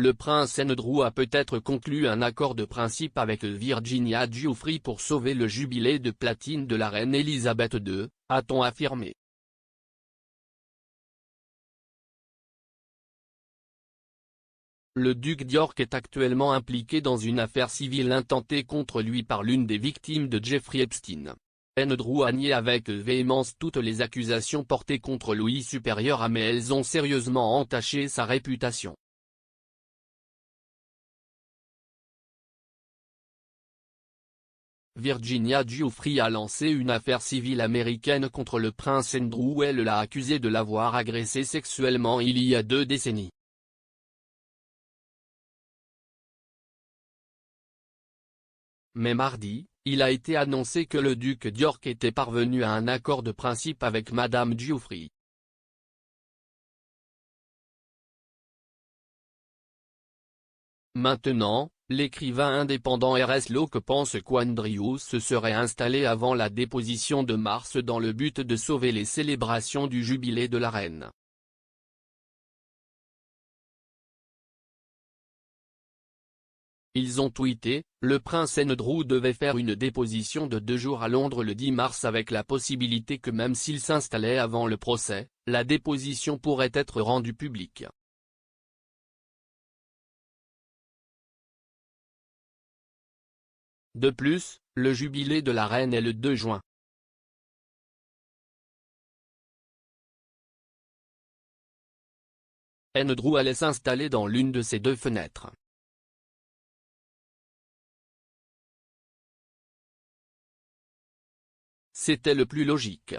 le prince Andrew a peut-être conclu un accord de principe avec Virginia Giuffre pour sauver le jubilé de platine de la reine Elisabeth II, a-t-on affirmé. Le duc d'York est actuellement impliqué dans une affaire civile intentée contre lui par l'une des victimes de Jeffrey Epstein. Andrew a nié avec véhémence toutes les accusations portées contre lui supérieures à, mais elles ont sérieusement entaché sa réputation. Virginia Giuffre a lancé une affaire civile américaine contre le prince Andrew où elle l'a accusé de l'avoir agressé sexuellement il y a 2 décennies. Mais mardi, il a été annoncé que le duc d'York était parvenu à un accord de principe avec Madame Giuffre. Maintenant, l'écrivain indépendant R.S. Locke pense qu'Andrew se serait installé avant la déposition de mars dans le but de sauver les célébrations du jubilé de la reine. Ils ont tweeté, le prince Andrew devait faire une déposition de 2 jours à Londres le 10 mars avec la possibilité que même s'il s'installait avant le procès, la déposition pourrait être rendue publique. De plus, le jubilé de la reine est le 2 juin. Andrew allait s'installer dans l'une de ces 2 fenêtres. C'était le plus logique.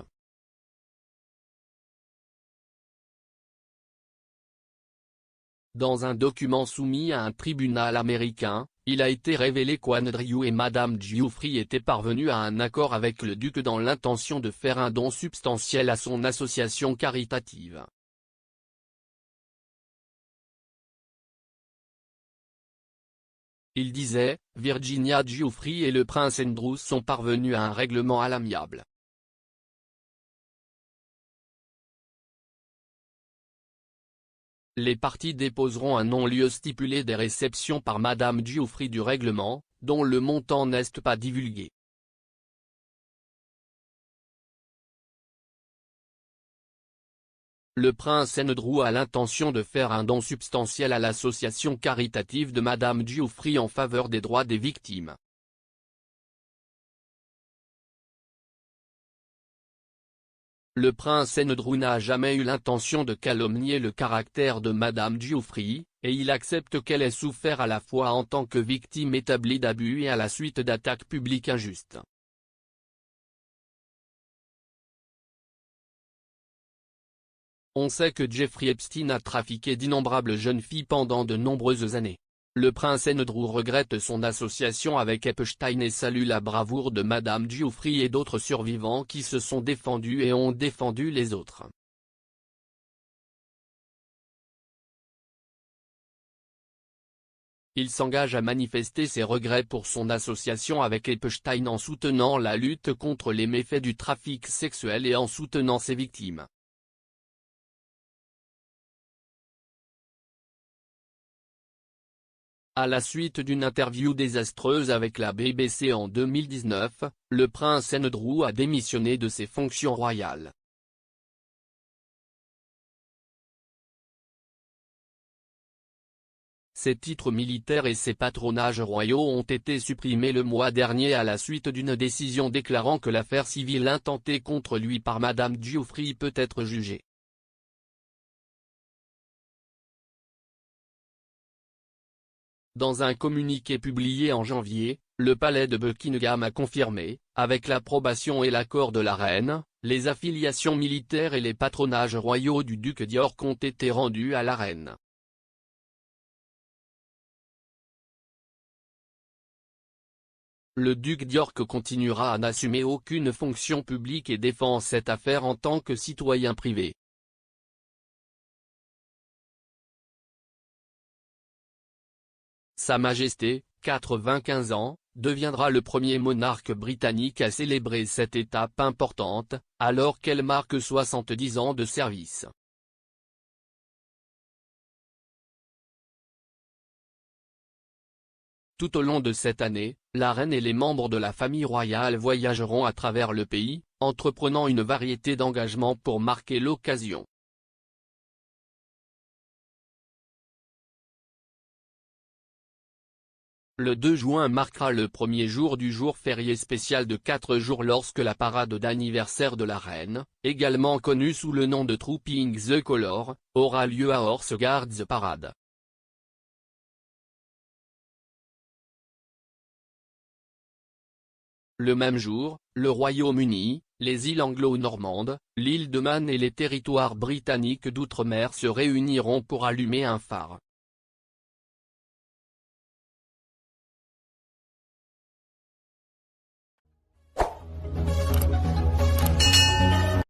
Dans un document soumis à un tribunal américain, il a été révélé qu'Andrew et Madame Giuffre étaient parvenus à un accord avec le duc dans l'intention de faire un don substantiel à son association caritative. Il disait, Virginia Giuffre et le prince Andrew sont parvenus à un règlement à l'amiable. Les parties déposeront un non-lieu stipulé des réceptions par Madame Giuffre du règlement, dont le montant n'est pas divulgué. Le prince Andrew a l'intention de faire un don substantiel à l'association caritative de Madame Giuffre en faveur des droits des victimes. Le prince Andrew n'a jamais eu l'intention de calomnier le caractère de Madame Giuffre, et il accepte qu'elle ait souffert à la fois en tant que victime établie d'abus et à la suite d'attaques publiques injustes. On sait que Jeffrey Epstein a trafiqué d'innombrables jeunes filles pendant de nombreuses années. Le prince Andrew regrette son association avec Epstein et salue la bravoure de Madame Giuffre et d'autres survivants qui se sont défendus et ont défendu les autres. Il s'engage à manifester ses regrets pour son association avec Epstein en soutenant la lutte contre les méfaits du trafic sexuel et en soutenant ses victimes. À la suite d'une interview désastreuse avec la BBC en 2019, le prince Andrew a démissionné de ses fonctions royales. Ses titres militaires et ses patronages royaux ont été supprimés le mois dernier à la suite d'une décision déclarant que l'affaire civile intentée contre lui par Madame Giuffre peut être jugée. Dans un communiqué publié en janvier, le palais de Buckingham a confirmé, avec l'approbation et l'accord de la reine, les affiliations militaires et les patronages royaux du duc d'York ont été rendus à la reine. Le duc d'York continuera à n'assumer aucune fonction publique et défend cette affaire en tant que citoyen privé. Sa Majesté, 95 ans, deviendra le premier monarque britannique à célébrer cette étape importante, alors qu'elle marque 70 ans de service. Tout au long de cette année, la reine et les membres de la famille royale voyageront à travers le pays, entreprenant une variété d'engagements pour marquer l'occasion. Le 2 juin marquera le premier jour du jour férié spécial de 4 jours lorsque la parade d'anniversaire de la reine, également connue sous le nom de Trooping the Colour, aura lieu à Horse Guards Parade. Le même jour, le Royaume-Uni, les îles anglo-normandes, l'île de Man et les territoires britanniques d'outre-mer se réuniront pour allumer un phare.